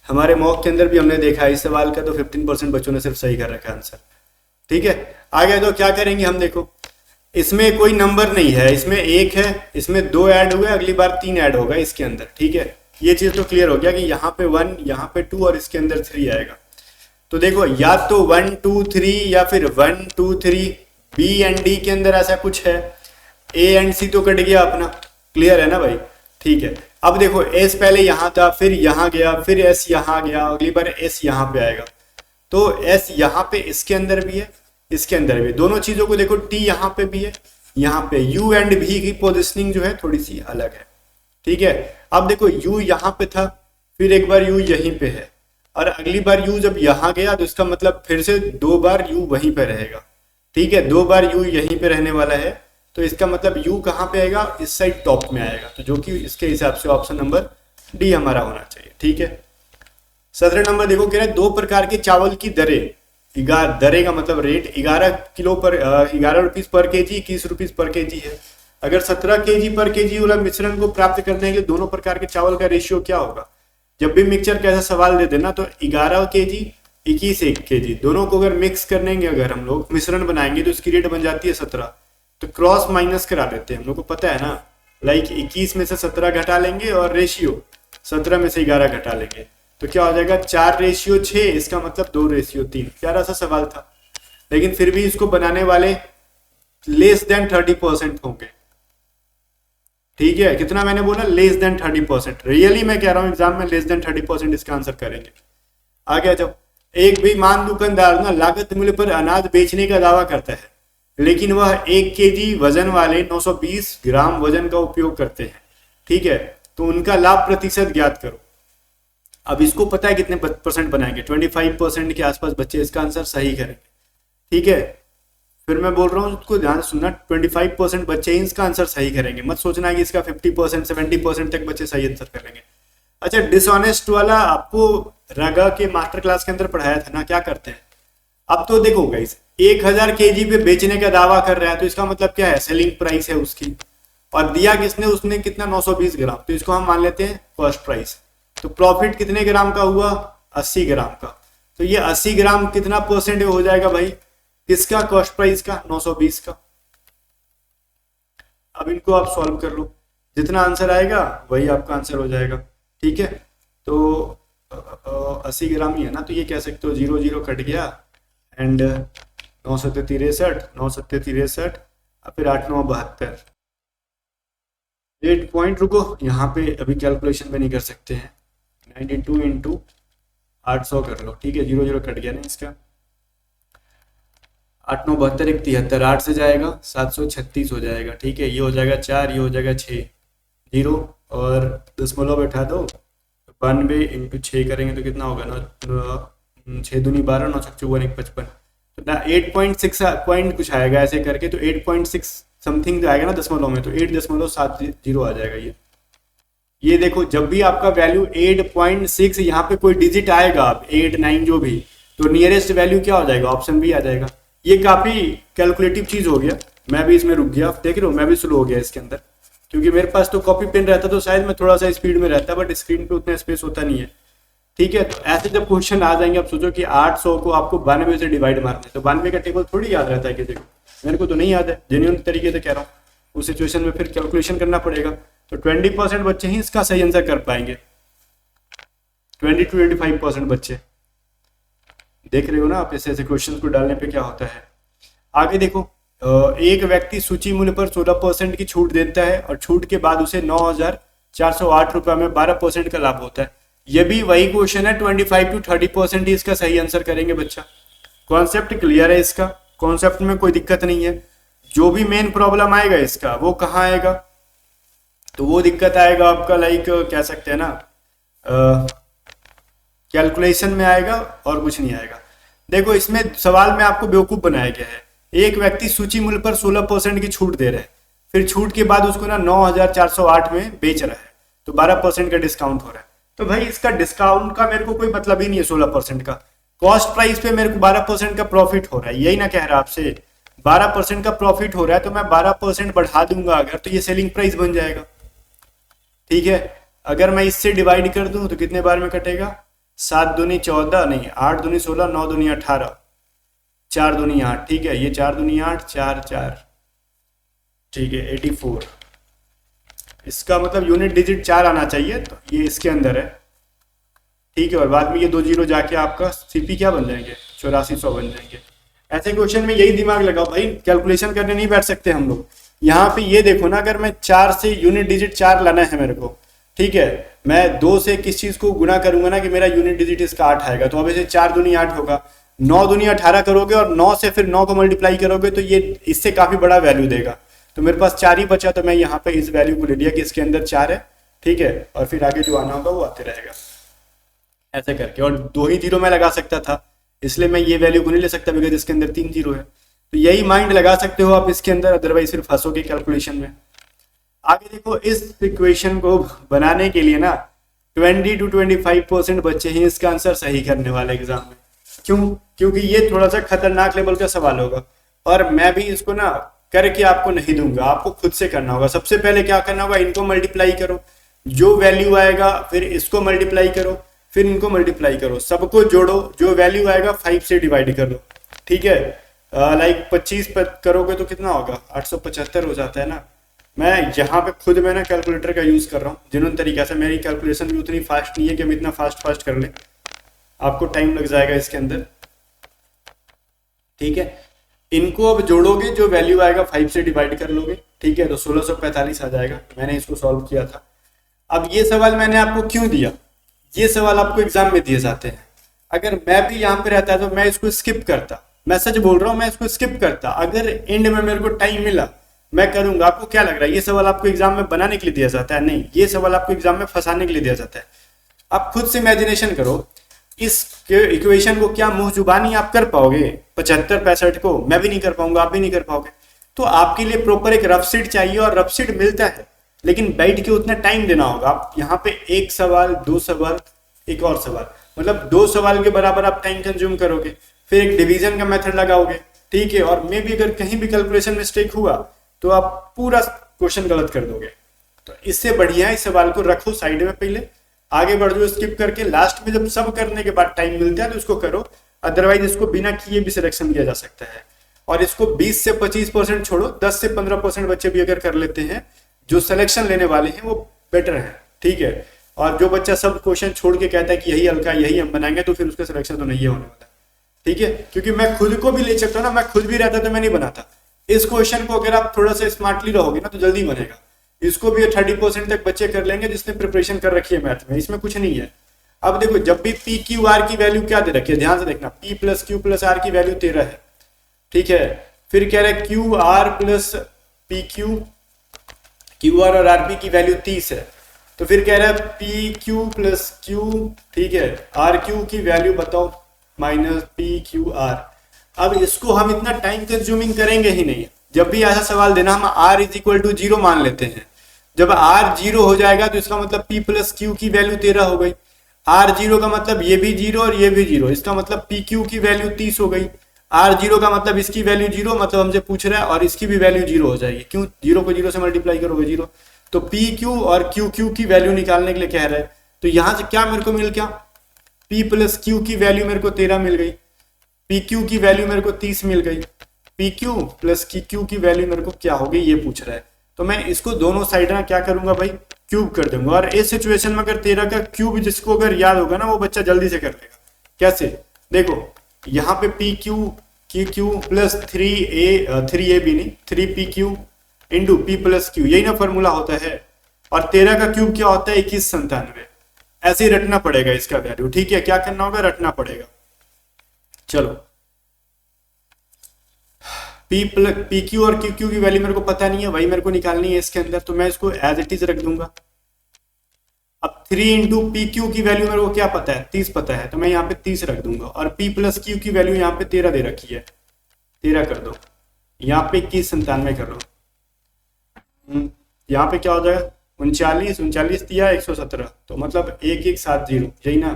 हमारे मॉक के अंदर भी हमने देखा इस सवाल का तो 15% बच्चों ने सिर्फ सही कर रखा आंसर, ठीक है। आगे तो क्या करेंगे हम, देखो इसमें कोई नंबर नहीं है, इसमें 1 है, इसमें 2 ऐड हुए, अगली बार 3 ऐड होगा इसके अंदर, ठीक है। ये चीज तो क्लियर हो गया कि यहाँ पे 1, यहाँ पे 2 और इसके अंदर 3 आएगा। तो देखो या तो 1 2 3 या फिर 1 2 3, बी एंड डी के अंदर ऐसा कुछ है, ए एंड सी तो कट गया अपना, क्लियर है ना भाई, ठीक है। अब देखो एस पहले यहाँ था, फिर यहाँ गया, फिर एस यहाँ गया, अगली बार एस यहाँ पे आएगा, तो एस यहाँ पे इसके अंदर भी है, इसके अंदर भी, दोनों चीजों को देखो, टी यहाँ पे भी है, यहाँ पे यू एंड भी की पोजिशनिंग जो है थोड़ी सी अलग है, ठीक है। अब देखो u यहाँ पे था, फिर एक बार u यहीं पे है, और अगली बार u जब यहाँ गया तो इसका मतलब फिर से 2 बार u वहीं पे रहेगा, ठीक है। 2 बार u यहीं पे रहने वाला है, तो इसका मतलब u कहाँ पे आएगा, इस साइड टॉप में आएगा, तो जो कि इसके हिसाब से ऑप्शन नंबर डी हमारा होना चाहिए, ठीक है। 17 नंबर देखो, कह रहे हैं 2 प्रकार के चावल की दरें, दरें का मतलब rate, 11 rupees per KG, 21 rupees per KG है। अगर 17 केजी पर केजी वाला मिश्रण को प्राप्त करने के लिए दोनों प्रकार के चावल का रेशियो क्या होगा। जब भी मिक्सचर का ऐसा सवाल दे देना तो 11 केजी 21 केजी दोनों को अगर मिक्स करने अगर हम लोग मिश्रण बनाएंगे तो इसकी रेट बन जाती है 17। तो क्रॉस माइनस करा देते हैं, हम लोग को पता है ना, लाइक 21 में से 17 घटा लेंगे और रेशियो 17 में से 11 घटा लेंगे, तो क्या हो जाएगा 4:6, इसका मतलब 2:3। प्यारा सा सवाल था, लेकिन फिर भी इसको बनाने वाले लेस देन 30% होंगे, ठीक है। कितना मैंने बोला, लेस देन 30%। रियली मैं कह रहा हूं एग्जाम में लेस देन 30% इसका आंसर करेंगे। आगे जब एक भी मान दुकानदार ना लागत मूल्य पर अनाज बेचने का दावा करता है, लेकिन वह 1 kg वजन वाले 920 ग्राम वजन का उपयोग करते हैं। ठीक है, तो उनका लाभ प्रतिशत ज्ञात करो। अब इसको पता है कितने % बनाएंगे, 25% के आसपास बच्चे इसका आंसर सही करेंगे। ठीक है, फिर मैं बोल रहा हूँ उसको ध्यान से सुनना, 25% बच्चे ही इसका आंसर सही करेंगे, मत सोचना कि इसका 50% 70% तक बच्चे सही आंसर करेंगे। अच्छा, डिसऑनेस्ट वाला आपको रगा के मास्टर क्लास के अंदर पढ़ाया था ना, क्या करते हैं। अब तो देखो गाइस, 1000 kg पे बेचने का दावा कर रहा है, तो इसका मतलब क्या है, सेलिंग प्राइस है उसकी, और दिया किसने, उसने कितना 920 ग्राम, तो इसको हम मान लेते हैं कॉस्ट प्राइस। तो प्रॉफिट कितने ग्राम का हुआ, 80 ग्राम का। तो ये 80 ग्राम कितना % हो जाएगा भाई, किसका, कॉस्ट प्राइस का, 920 का। अब इनको आप सॉल्व कर लो, जितना आंसर आएगा वही आपका आंसर हो जाएगा। ठीक है, तो 80 ग्राम ही है ना, तो ये कह सकते हो 0 0 कट गया, एंड 9 7 63, 9 7 63, फिर 8 9 72। 8 पॉइंट, रुको यहाँ पे अभी कैलकुलेशन में नहीं कर सकते हैं, 92 इंटू 800 कर लो। ठीक है, 0 0 कट गया ना इसका, 8 9 72 1 73, 8 से जाएगा 736 हो जाएगा। ठीक है, ये हो जाएगा 4, ये हो जाएगा 6, 0 और दशमलव बैठा दो, 92 इंटू 6 करेंगे तो कितना होगा ना, 6 दूनी 12, 9 छक 54 1 55, तो ना 8.6 पॉइंट कुछ आएगा ऐसे करके, तो 8.6 समथिंग आएगा ना दशमलव में, तो 8.70 आ जाएगा ये देखो, जब भी आपका वैल्यू 8.6 यहाँ पे कोई डिजिट आएगा, आप 8 9 जो भी, तो नियरेस्ट वैल्यू क्या हो जाएगा, ऑप्शन बी आ जाएगा। ये काफी कैलकुलेटिव चीज हो गया, मैं भी इसमें रुक गया, देख रहे हो मैं भी स्लो हो गया इसके अंदर, क्योंकि मेरे पास तो कॉपी पेन रहता तो शायद मैं थोड़ा सा स्पीड में रहता, बट स्क्रीन पे उतना स्पेस होता नहीं है। ठीक है, तो ऐसे जब क्वेश्चन आ जाएंगे, आप सोचो कि 800 को आपको 92 से डिवाइड मारना है, तो 92 का टेबल थोड़ी याद रहता है किसी को, मेरे को तो नहीं याद है, जेन्युइन तरीके से कह रहा हूँ। उस सिचुएशन में फिर कैलकुलेशन करना पड़ेगा, तो 20% बच्चे ही इसका सही आंसर कर पाएंगे, 20 to 25% बच्चे। देख रहे हो ना आप, ऐसे ऐसे क्वेश्चन को डालने पे क्या होता है। आगे देखो, एक व्यक्ति सूची मूल्य पर 16% की छूट देता है और छूट के बाद उसे 9408 रुपए में 12% का लाभ होता है। ये भी वही क्वेश्चन है, 25 to 30% ही इसका सही आंसर करेंगे बच्चा। कॉन्सेप्ट क्लियर है इसका, कॉन्सेप्ट में कोई दिक्कत नहीं है। जो भी मेन प्रॉब्लम आएगा इसका, वो कहाँ आएगा, तो वो दिक्कत आएगा आपका लाइक कह सकते हैं ना, कैलकुलेशन में आएगा और कुछ नहीं आएगा। देखो, इसमें सवाल में आपको बेवकूफ बनाया गया है। एक व्यक्ति सूची मूल्य पर 16% की छूट दे रहा है, फिर छूट के बाद उसको ना 9408 में बेच रहा है, तो 12% का डिस्काउंट हो रहा है। तो भाई इसका डिस्काउंट का मेरे को कोई मतलब ही नहीं है 16% का, कॉस्ट प्राइस पे मेरे को 12% का प्रॉफिट हो रहा है, यही ना कह रहा आपसे, 12% का प्रॉफिट हो रहा है, तो मैं 12% बढ़ा दूंगा अगर, तो ये सेलिंग प्राइस बन जाएगा। ठीक है, अगर मैं इससे डिवाइड कर दूं तो कितने बार में कटेगा, 7 दूनी 14 नहीं, 8 दूनी 16, 9 दूनी 18, 4 दूनी 8। ठीक है, ये 4 दूनी 8, 4 4, ठीक है 84। इसका मतलब यूनिट डिजिट 4 आना चाहिए, तो ये इसके अंदर है। ठीक है, और बाद में ये 2 जीरो जाके आपका सीपी क्या बन जाएंगे, 8400 बन जाएंगे। ऐसे क्वेश्चन में यही दिमाग लगाओ भाई, कैलकुलेशन करने नहीं बैठ सकते हम लोग। यहाँ पे ये देखो ना, अगर मैं 4 से यूनिट डिजिट 4 लाना है मेरे को, ठीक है, मैं 2 से किस चीज को गुना करूंगा ना कि मेरा यूनिट डिजिट इसका 8 आएगा, तो अब इसे 4 दूनी 8 होगा, 9 दूनी 18 करोगे और 9 से फिर 9 को मल्टीप्लाई करोगे तो ये इससे काफी बड़ा वैल्यू देगा। तो मेरे पास 4 ही बचा, तो मैं यहाँ पे इस वैल्यू को ले लिया कि इसके अंदर 4 है। ठीक है, और फिर आगे जो आना होगा वो आते रहेगा ऐसे करके, और 2 ही जीरो मैं लगा सकता था, इसलिए मैं ये वैल्यू को नहीं ले सकता बिकॉज इसके अंदर 3 जीरो है। तो यही माइंड लगा सकते हो आप इसके अंदर, अदरवाइज सिर्फ फंसोगे कैलकुलेशन में। आगे देखो, इस इक्वेशन को बनाने के लिए ना 20 to 25% बच्चे ही इसका आंसर सही करने वाले एग्जाम में। क्यों? क्योंकि ये थोड़ा सा खतरनाक लेवल का सवाल होगा, और मैं भी इसको ना करके आपको नहीं दूंगा, आपको खुद से करना होगा। सबसे पहले क्या करना होगा, इनको मल्टीप्लाई करो, जो वैल्यू आएगा फिर इसको मल्टीप्लाई करो, फिर इनको मल्टीप्लाई करो, सबको जोड़ो, जो वैल्यू आएगा 5 से डिवाइड कर दो। ठीक है, लाइक 25 करोगे तो कितना होगा, 875 हो जाता है ना। मैं यहाँ पे खुद मैं ना कैलकुलेटर का यूज कर रहा हूँ जिन्होंने तरीका से, मेरी कैलकुलेशन भी उतनी फास्ट नहीं है कि हम इतना फास्ट कर लें, आपको टाइम लग जाएगा इसके अंदर। ठीक है, इनको अब जोड़ोगे, जो वैल्यू आएगा 5 से डिवाइड कर लोगे। ठीक है, तो 1645 आ जाएगा। मैंने इसको सॉल्व किया था। अब ये सवाल मैंने आपको क्यों दिया, ये सवाल आपको एग्जाम में दिए जाते हैं। अगर मैं भी यहाँ पे रहता तो मैं इसको स्किप करता, मैं सच बोल रहा हूँ, मैं इसको स्किप करता। अगर एंड में मेरे को टाइम मिला मैं करूंगा। आपको क्या लग रहा है ये सवाल आपको एग्जाम में बनाने के लिए दिया जाता है? नहीं, ये सवाल आपको एग्जाम में फंसाने के लिए दिया जाता है। आप खुद से इमेजिनेशन करो, इस इक्वेशन को क्या मुंह जुबानी आप कर पाओगे 75-65 को? मैं भी नहीं कर पाऊंगा, आप भी नहीं कर पाओगे। तो आपके लिए प्रॉपर एक रफ शीट चाहिए, और रफ शीट मिलता है, लेकिन बैठ के उतना टाइम देना होगा। आप यहाँ पे एक सवाल, दो सवाल, एक और सवाल, मतलब 2 सवाल के बराबर आप टाइम कंज्यूम करोगे, फिर एक डिवीजन का मेथड लगाओगे, ठीक है, और मे भी अगर कहीं भी कैलकुलेशन मिस्टेक हुआ तो आप पूरा क्वेश्चन गलत कर दोगे। तो इससे बढ़िया है इस सवाल को रखो साइड में, पहले आगे बढ़ जाओ स्किप करके, लास्ट में जब सब करने के बाद टाइम मिलता है तो इसको करो। अदरवाइज इसको बिना किए भी सिलेक्शन किया जा सकता है। और इसको 20 से 25% छोड़ो, 10 से 15% बच्चे भी अगर कर लेते हैं जो सिलेक्शन लेने वाले हैं वो बेटर है, ठीक है। और जो बच्चा सब क्वेश्चन छोड़ के कहता है कि यही हल्का यही हम बनाएंगे, तो फिर उसका सिलेक्शन तो नहीं होने वाला, ठीक है। क्योंकि मैं खुद को भी ले सकता हूँ ना, मैं खुद भी रहता तो मैं नहीं बनाता। इस क्वेश्चन को अगर आप थोड़ा सा स्मार्टली रहोगे ना तो जल्दी बनेगा। इसको भी 30% तक बच्चे कर लेंगे जिसने प्रिपरेशन कर रखी है मैथ में, इसमें कुछ नहीं है। अब देखो, जब भी पी क्यू आर की वैल्यू क्या दे रखी है, ध्यान से देखना, P plus Q plus R की वैल्यू 13 है, ठीक है। फिर कह रहा है Q R plus P Q, Q R और आर पी की वैल्यू 30 है। तो फिर कह रहा है पी क्यू प्लस क्यू, ठीक है, आर क्यू की वैल्यू बताओ माइनस पी क्यू आर। अब इसको हम इतना टाइम कंज्यूमिंग करेंगे ही नहीं। जब भी ऐसा सवाल देना, हम r इज इक्वल टू 0 मान लेते हैं। जब r 0 हो जाएगा तो इसका मतलब p प्लस क्यू की वैल्यू 13 हो गई। r 0 का मतलब ये भी 0 और ये भी 0, इसका मतलब पी क्यू की वैल्यू 30 हो गई। r 0 का मतलब इसकी वैल्यू 0, मतलब हमसे पूछ रहा है, और इसकी भी वैल्यू 0 हो जाएगी। क्यों? 0 को 0 से मल्टीप्लाई करोगे 0। तो पी क्यू और क्यू क्यू की वैल्यू निकालने के लिए कह रहा है। तो यहां से क्या मेरे को मिल गया, p प्लस क्यू की वैल्यू मेरे को 13 मिल गई, पी क्यू की वैल्यू मेरे को 30 मिल गई, पी क्यू प्लस की क्यू की वैल्यू मेरे को क्या होगी ये पूछ रहा है। तो मैं इसको दोनों साइड ना क्या करूंगा भाई, क्यूब कर दूंगा। और इस सिचुएशन में अगर 13 का क्यूब जिसको अगर याद होगा ना वो बच्चा जल्दी से कर लेगा। कैसे? देखो, यहाँ पे पी क्यू की क्यू प्लस 3a भी नहीं 3pq into P plus Q, यही ना फॉर्मूला होता है। और 13 का क्यूब क्या होता है 2197। ऐसे ही रटना पड़ेगा इसका वैल्यू, ठीक है। क्या करना होगा, रटना पड़ेगा। चलो, पी क्यू और क्यू क्यू की वैल्यू मेरे को पता नहीं है, वही मेरे को निकालनी है इसके अंदर, तो मैं इसको एज इट इज रख दूंगा। अब 3 इंटू पी क्यू की वैल्यू मेरे को क्या पता है, 30 पता है, तो मैं यहाँ पे 30 रख दूंगा। और पी प्लस क्यू की वैल्यू यहाँ पे 13 दे रखी है, 13 कर दो। यहाँ पे 2197 कर लो। यहाँ पे क्या हो जाएगा, 39 दिया 117, तो मतलब 1170, यही ना।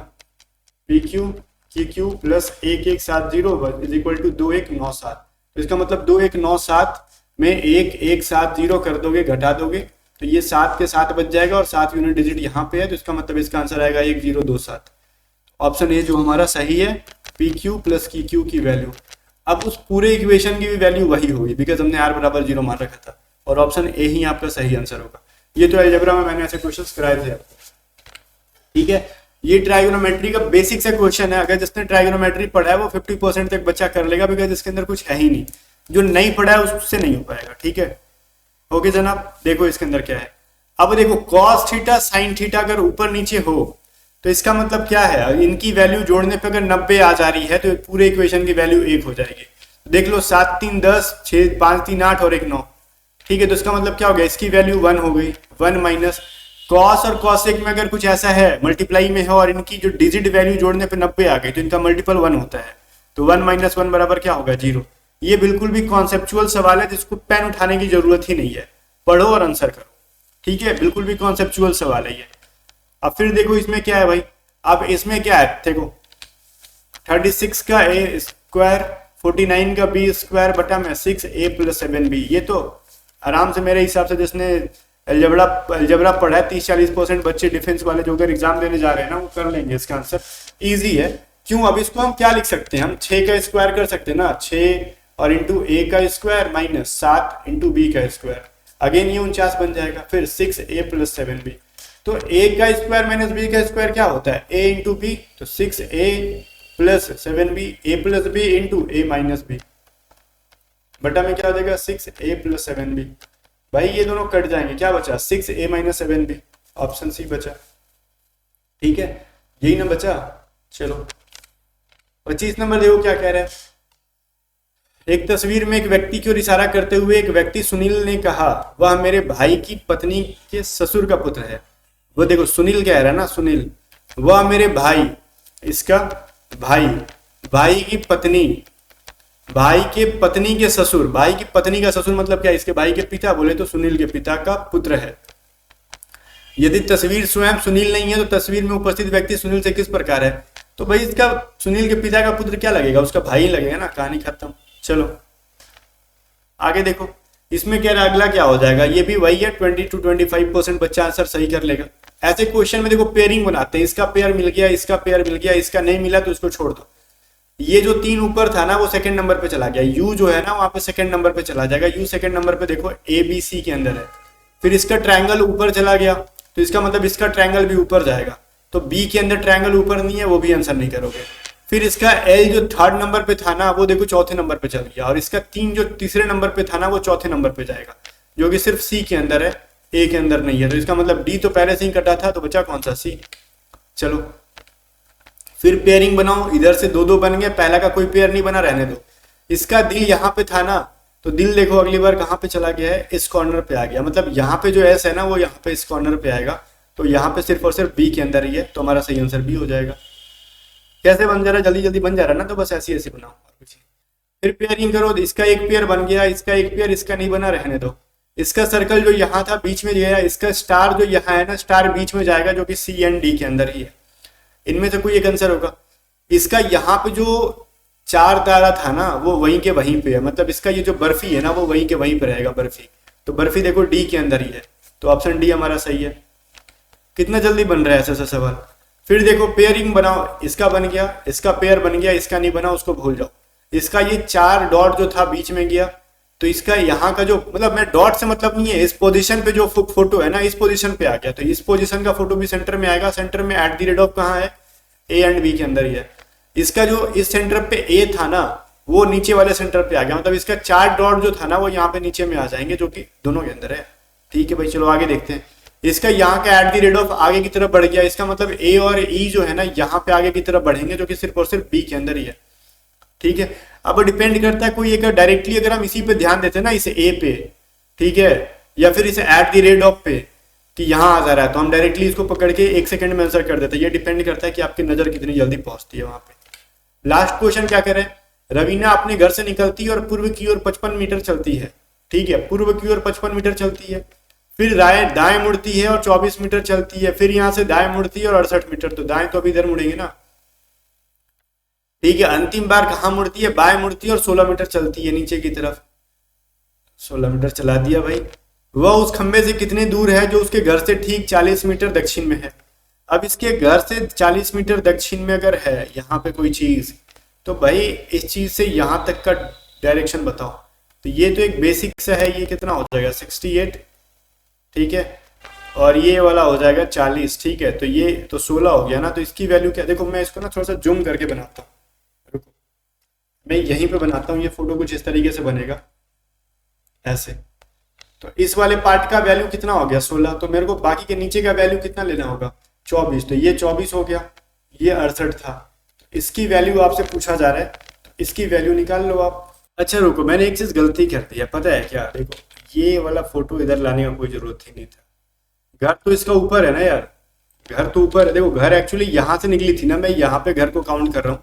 पी क्यू की Q plus 1170 is equal to 2197। तो इसका मतलब 2197 में 1170 कर दोगे, घटा दोगे, तो ये 7 के 7 बच जाएगा, और 7 यूनिट डिजिट यहाँ पे है, तो इसका मतलब इसका आंसर आएगा 1027। ऑप्शन ए जो हमारा सही है, पी क्यू प्लस की क्यू की वैल्यू। अब उस पूरे इक्वेशन की भी वैल्यू वही होगी, बिकॉज हमने r बराबर 0 मान रखा था, और ऑप्शन ए ही आपका सही आंसर होगा। ये तो अलजेब्रा में मैंने ऐसे क्वेश्चंस कराए थे आपको, ठीक है। ये ट्राइगोनोमेट्री का बेसिक से क्वेश्चन है, अगर जिसने ट्राइगोनोमेट्री पढ़ा है वो 50% तक बच्चा कर लेगा, बिकॉज इसके अंदर कुछ है ही नहीं। जो नहीं पढ़ा है उससे नहीं हो पाएगा, ठीक है। ओके जनाब, देखो इसके अंदर क्या है। अब देखो, cos थीटा sin थीटा अगर ऊपर नीचे हो तो इसका मतलब क्या है, इनकी वैल्यू जोड़ने पे अगर 90 आ जा रही है तो पूरे इक्वेशन की वैल्यू 1 हो जाएगी। देख लो, 7 3 10, 6 5 3 8 और 1 9, ठीक है। तो इसका मतलब क्या हो गया, इसकी वैल्यू 1 हो गई। 1 माइनस कॉस और कॉसेक में अगर कुछ ऐसा है मल्टीप्लाई में है और इनकी जो डिजिट वैल्यू जोड़ने पे 90 आ गई तो इनका मल्टीपल 1 होता है, तो 1 माइनस 1 बराबर क्या होगा, 0। ये बिल्कुल भी कॉन्सेप्चुअल सवाल है जिसको पेन उठाने की जरूरत ही नहीं है, पढ़ो और आंसर करो, ठीक है। बिल्कुल भी कॉन्सेप्चुअल सवाल है ये। अब फिर देखो इसमें क्या है भाई, अब इसमें क्या है, देखो 36 का a स्क्वायर 49 का b स्क्वायर बटा में 6a प्लस 7b। ये तो आराम से मेरे हिसाब से जिसने अलजबरा पढ़ा है 30-40% बच्चे डिफेंस वाले जो अगर एग्जाम देने जा रहे हैं ना वो कर लेंगे, इसका आंसर इजी है। क्यों? अब इसको हम क्या लिख सकते हैं, हम 6 का स्क्वायर कर सकते हैं ना, 6 और इंटू a का स्क्वायर माइनस 7 इंटू b का स्क्वायर, अगेन ये 49 बन जाएगा। फिर 6a प्लस 7b, तो a का स्क्वायर माइनस b का स्क्वायर क्या होता है, a इंटू b, तो 6a plus 7b, a plus b into a minus b, बटा में क्या हो जाएगा 6a प्लस 7b। भाई ये दोनों कट जाएंगे, क्या बचा 6a minus 7b, option C बचा, ठीक है, यही ना बचा। चलो 25 नंबर देखो क्या कह रहा है, एक तस्वीर में एक व्यक्ति की ओर इशारा करते हुए एक व्यक्ति सुनील ने कहा, वह मेरे भाई की पत्नी के ससुर का पुत्र है। वो देखो सुनील कह रहा है ना, सुनील, वह मेरे भाई, इसका भाई, भाई की पत्नी, भाई के पत्नी के ससुर, भाई की पत्नी का ससुर मतलब क्या, इसके भाई के पिता, बोले तो सुनील के पिता का पुत्र है। यदि तस्वीर स्वयं सुनील नहीं है तो तस्वीर में उपस्थित व्यक्ति सुनील से किस प्रकार है, तो भाई इसका सुनील के पिता का पुत्र क्या लगेगा, उसका भाई लगेगा ना, कहानी खत्म। चलो आगे देखो, इसमें क्या अगला क्या हो जाएगा, ये भी वही है, 20 to 25% बच्चा आंसर सही कर लेगा। ऐसे क्वेश्चन में देखो पेयरिंग बनाते हैं, इसका पेयर मिल गया, इसका पेयर मिल गया, इसका नहीं मिला तो इसको छोड़ दो। ये जो 3 ऊपर था ना वो सेकंड नंबर पे चला गया, यू जो है ना वहां पे सेकंड नंबर पे चला जाएगा, यू सेकंड नंबर पे देखो ए बी सी के अंदर है। फिर इसका ट्रायंगल ऊपर चला गया तो इसका मतलब इसका ट्रायंगल भी ऊपर जाएगा, तो बी के अंदर ट्रायंगल ऊपर नहीं है, वो भी आंसर नहीं करोगे। फिर इसका एल जो थर्ड नंबर पे था ना वो देखो चौथे नंबर पे चल गया, और इसका 3 जो तीसरे नंबर पे था ना वो चौथे नंबर पे जाएगा, जो कि सिर्फ सी के अंदर है, ए के अंदर नहीं है, तो इसका मतलब डी तो पहले से ही कटा था, तो बचा कौन सा, सी। चलो फिर पेयरिंग बनाओ, इधर से 2-2 बन गए, पहला का कोई पेयर नहीं बना, रहने दो। इसका दिल यहाँ पे था ना, तो दिल देखो अगली बार कहाँ पे चला गया है, इस कॉर्नर पे आ गया, मतलब यहाँ पे जो एस है ना वो यहाँ पे इस कॉर्नर पे आएगा, तो यहाँ पे सिर्फ और सिर्फ बी के अंदर ही है, तो हमारा सही आंसर बी हो जाएगा। कैसे बन जा रहा है, जल्दी जल्दी बन जा रहा है ना, तो बस ऐसी ऐसी बनाओ और कुछ। फिर पेयरिंग करो, इसका एक पेयर बन गया, इसका एक पेयर, इसका नहीं बना, रहने दो। इसका सर्कल जो यहाँ था बीच में गया, इसका स्टार जो यहाँ है ना, स्टार बीच में जाएगा, जो कि सी एंड डी के अंदर ही है, इनमें से कोई एक आंसर होगा। इसका यहाँ पे जो 4 तारा था ना वो वहीं के वहीं पे है, मतलब इसका ये जो बर्फी है ना वो वहीं के वहीं पे रहेगा, बर्फी, तो बर्फी देखो डी के अंदर ही है, तो ऑप्शन डी हमारा सही है। कितना जल्दी बन रहा है ऐसा सवाल। फिर देखो पेयरिंग बनाओ, इसका बन गया, इसका पेयर बन गया, इसका नहीं बना, उसको भूल जाओ। इसका ये 4 डॉट जो था बीच में गया, तो इसका यहाँ का जो, मतलब मैं डॉट से मतलब नहीं है, इस पोजीशन पे जो फोटो है ना इस पोजीशन पे आ गया, तो इस पोजीशन का फोटो भी सेंटर में आएगा, सेंटर में @ कहाँ है, ए एंड बी के अंदर ही है। इसका जो इस सेंटर पे ए था ना वो नीचे वाले सेंटर पे आ गया, मतलब इसका 4 डॉट जो था ना वो यहाँ पे नीचे में आ जाएंगे, जो कि दोनों के अंदर है। ठीक है भाई, चलो आगे देखते हैं। इसका यहाँ का @ आगे की तरफ बढ़ गया, इसका मतलब ए और ई जो है ना यहाँ पे आगे की तरफ बढ़ेंगे, जो कि सिर्फ और सिर्फ बी के अंदर ही है। ठीक है, अब डिपेंड करता है, कोई एक डायरेक्टली अगर हम इसी पे ध्यान देते हैं ना, इसे ए पे, ठीक है, या फिर इसे @ पे कि यहाँ आ जा रहा है, तो हम डायरेक्टली इसको पकड़ के 1 सेकंड में आंसर कर देते हैं। ये डिपेंड करता है कि आपकी नजर कितनी जल्दी पहुंचती है वहां पे। लास्ट क्वेश्चन क्या करें, रवीना अपने घर से निकलती है और पूर्व की ओर 55 मीटर चलती है। ठीक है, पूर्व की ओर 55 मीटर चलती है, फिर दाएं मुड़ती है और 24 मीटर चलती है, फिर यहां से दाएं मुड़ती है और 68 मीटर, तो दाएं तो अभी इधर मुड़ेंगे ना। ठीक है, अंतिम बार कहां मुड़ती है, बाएं मुड़ती है और 16 मीटर चलती है नीचे की तरफ, 16 मीटर चला दिया भाई। वह उस खंबे से कितने दूर है जो उसके घर से ठीक 40 मीटर दक्षिण में है। अब इसके घर से 40 मीटर दक्षिण में अगर है यहाँ पे कोई चीज, तो भाई इस चीज से यहाँ तक का डायरेक्शन बताओ। तो ये तो एक बेसिक सा है, ये कितना हो जाएगा 68, ठीक है, और ये वाला हो जाएगा 40, ठीक है, तो ये तो 16 हो गया ना। तो इसकी वैल्यू क्या, देखो मैं इसको ना थोड़ा सा जूम करके बनाता हूँ, रुको मैं यहीं पे बनाता हूँ, ये फोटो कुछ इस तरीके से बनेगा ऐसे। तो इस वाले पार्ट का वैल्यू कितना हो गया 16, तो मेरे को बाकी के नीचे का वैल्यू कितना लेना होगा 24, तो ये 24 हो गया, ये 68 था, तो इसकी वैल्यू आपसे पूछा जा रहा है, तो इसकी वैल्यू निकाल लो आप। अच्छा रुको, मैंने एक चीज गलती कर दी है, पता है क्या, देखो ये वाला फोटो इधर लाने का कोई जरूरत ही नहीं था, घर तो इसका ऊपर है ना यार, घर तो ऊपर है। देखो घर एक्चुअली यहाँ से निकली थी ना, मैं यहाँ पे घर को काउंट कर रहा हूँ,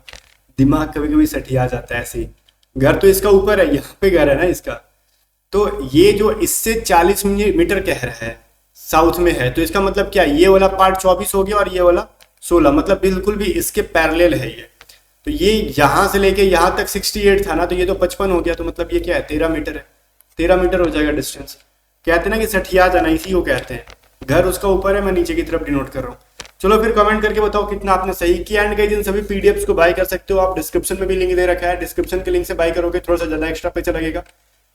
दिमाग कभी कभी सठिया जाता है ऐसे ही। घर तो इसका ऊपर है, यहाँ पे घर है ना इसका, तो ये जो इससे 40 मीटर कह रहा है साउथ में है, तो इसका मतलब क्या, ये वाला पार्ट 24 हो गया और ये वाला 16, मतलब बिल्कुल भी इसके पैरेलल है ये। तो ये यहाँ से लेके यहाँ तक 68 था ना, तो ये तो 55 हो गया, तो मतलब ये क्या है 13 मीटर है, 13 मीटर हो जाएगा डिस्टेंस। कहते हैं ना कि सठिया जाना, इसी को कहते हैं। घर उसका ऊपर है, मैं नीचे की तरफ डिनोट कर रहा हूँ। चलो फिर कमेंट करके बताओ कितना आपने सही किया। एंड गाइस इन सभी पीडीएफ्स को बाय कर सकते हो आप, डिस्क्रिप्शन में भी लिंक दे रखा है, डिस्क्रिप्शन के लिंक से बाय करोगे थोड़ा सा ज्यादा एक्स्ट्रा पैसा लगेगा।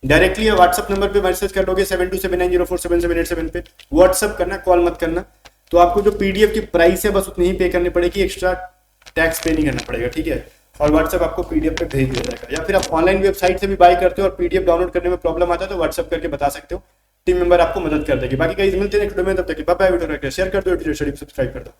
डायरेक्टली व्हाट्सअप नंबर पे मैसेज कर दोगे 7279047787 पे, व्हाट्सअप करना, कॉल मत करना। तो आपको जो पीडीएफ की प्राइस है बस उतनी ही पे करनी पड़ेगी, एक्स्ट्रा टैक्स पे नहीं करना पड़ेगा, ठीक है। और व्हाट्सअप आपको पीडीएफ पे भेज दिया जाएगा, या फिर आप ऑनलाइन वेबसाइट से भी बाय करते हो और पीडीएफ डाउनलोड करने में प्रॉब्लम आता है तो व्हाट्सअप करके बता सकते हो, टीम मेंबर आपको मदद कर देगी। बाकी गाइस मिलते हैं नेक्स्ट वीडियो में, तब तक बाय बाय। वीडियो शेयर कर दो, सब्सक्राइब कर दो।